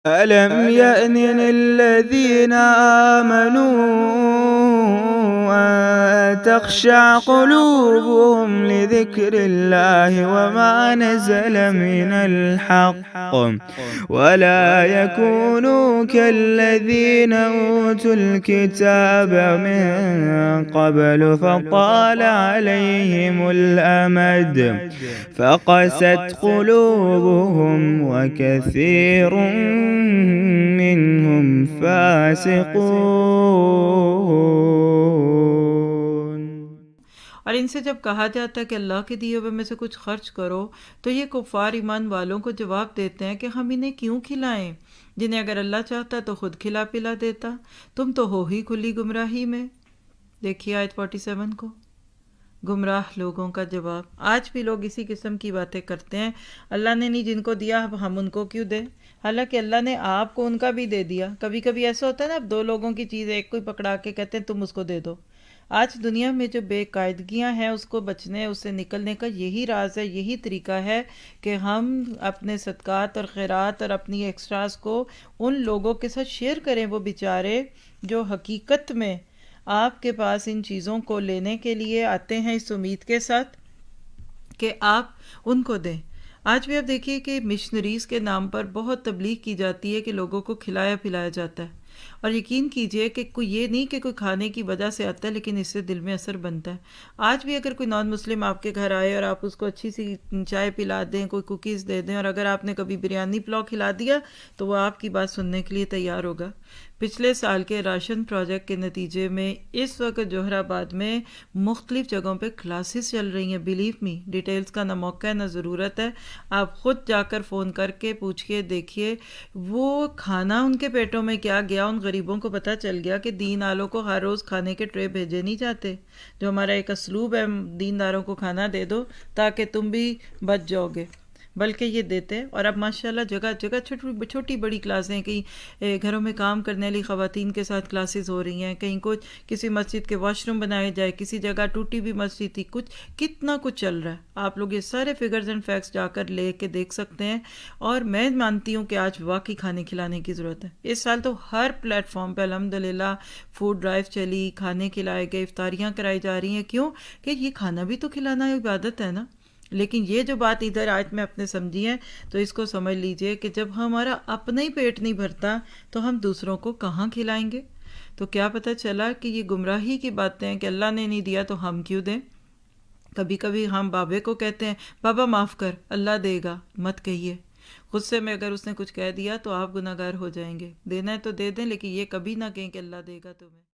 ألم يأن للذين آمنوا أن تخشع قلوبهم لذكر الله وما نزل من الحق ولا يكونوا كالذين أوتوا الكتاب من قبل فطال عليهم الأمد فقست قلوبهم وكثير منهم فاسقون۔ اور ان سے جب کہا جاتا ہے کہ اللہ کے دیے ہوئے میں سے کچھ خرچ کرو تو یہ کفار ایمان والوں کو جواب دیتے ہیں کہ ہم انہیں کیوں کھلائیں جنہیں اگر اللہ چاہتا تو خود کھلا پلا دیتا، تم تو ہو ہی کھلی گمراہی میں۔ دیکھیے آیت 47 کو، گمراہ لوگوں کا جواب۔ آج بھی لوگ اسی قسم کی باتیں کرتے ہیں، اللہ نے نہیں جن کو دیا اب ہم ان کو کیوں دیں، حالانکہ اللہ نے آپ کو ان کا بھی دے دیا۔ کبھی کبھی ایسا ہوتا ہے نا، اب دو لوگوں کی چیز ایک کو پکڑا کے کہتے ہیں تم اس کو دے دو۔ آج دنیا میں جو بے قاعدگیاں ہیں اس کو بچنے، اس سے نکلنے کا یہی راز ہے، یہی طریقہ ہے کہ ہم اپنے صدقات اور خیرات اور اپنی ایکسٹراز کو ان لوگوں کے ساتھ شیئر کریں، وہ بیچارے جو حقیقت میں آپ کے پاس ان چیزوں کو لینے کے لیے آتے ہیں اس امید کے ساتھ کہ آپ ان کو دیں۔ آج بھی آپ دیکھیے کہ مشنریز کے نام پر بہت تبلیغ کی جاتی ہے کہ لوگوں کو کھلایا پلایا جاتا ہے، اور یقین کیجئے کہ کوئی یہ نہیں کہ کوئی کھانے کی وجہ سے آتا ہے، لیکن اس سے دل میں اثر بنتا ہے۔ آج بھی اگر کوئی نان مسلم آپ کے گھر آئے اور آپ اس کو اچھی سی چائے پلا دیں، کوئی کوکیز دے دیں، اور اگر آپ نے کبھی بریانی پلاؤ کھلا دیا تو وہ آپ کی بات سننے کے لیے تیار ہوگا۔ پچھلے سال کے راشن پروجیکٹ کے نتیجے میں اس وقت جوہر آباد میں مختلف جگہوں پہ کلاسز چل رہی ہیں، بلیو می، ڈیٹیلز کا نہ موقع ہے نہ ضرورت ہے، آپ خود جا کر فون کر کے پوچھ کے دیکھیے وہ کھانا ان کے پیٹوں میں کیا گیا۔ ان غریبوں کو پتہ چل گیا کہ دین آلوں کو ہر روز کھانے کے ٹرے بھیجے نہیں جاتے، جو ہمارا ایک اسلوب ہے دینداروں کو کھانا دے دو تاکہ تم بھی بچ جاؤ گے، بلکہ یہ دیتے۔ اور اب ماشاءاللہ جگہ جگہ چھوٹی بڑی کلاسیں، کہیں گھروں میں کام کرنے والی خواتین کے ساتھ کلاسز ہو رہی ہیں، کہیں کچھ کسی مسجد کے واش روم بنائے جائے، کسی جگہ ٹوٹی بھی مسجد تھی، کتنا کچھ چل رہا ہے۔ آپ لوگ یہ سارے فگرز اینڈ فیکٹس جا کر لے کے دیکھ سکتے ہیں، اور میں مانتی ہوں کہ آج واقعی کھانے کھلانے کی ضرورت ہے۔ اس سال تو ہر پلیٹ فارم پہ الحمدللہ فوڈ ڈرائیو چلی، کھانے کھلائے گئے، افطاریاں کرائی جا رہی ہیں۔ کیوں کہ یہ کھانا بھی تو کھلانا عبادت ہے نا۔ لیکن یہ جو بات ادھر آج میں اپنے سمجھی ہے تو اس کو سمجھ لیجئے کہ جب ہمارا اپنا ہی پیٹ نہیں بھرتا تو ہم دوسروں کو کہاں کھلائیں گے؟ تو کیا پتہ چلا کہ یہ گمراہی کی باتیں ہیں کہ اللہ نے نہیں دیا تو ہم کیوں دیں۔ کبھی کبھی ہم بابے کو کہتے ہیں بابا معاف کر، اللہ دے گا، مت کہیے۔ غصے میں اگر اس نے کچھ کہہ دیا تو آپ گناہگار ہو جائیں گے۔ دینا ہے تو دے دیں، لیکن یہ کبھی نہ کہیں کہ اللہ دے گا تمہیں۔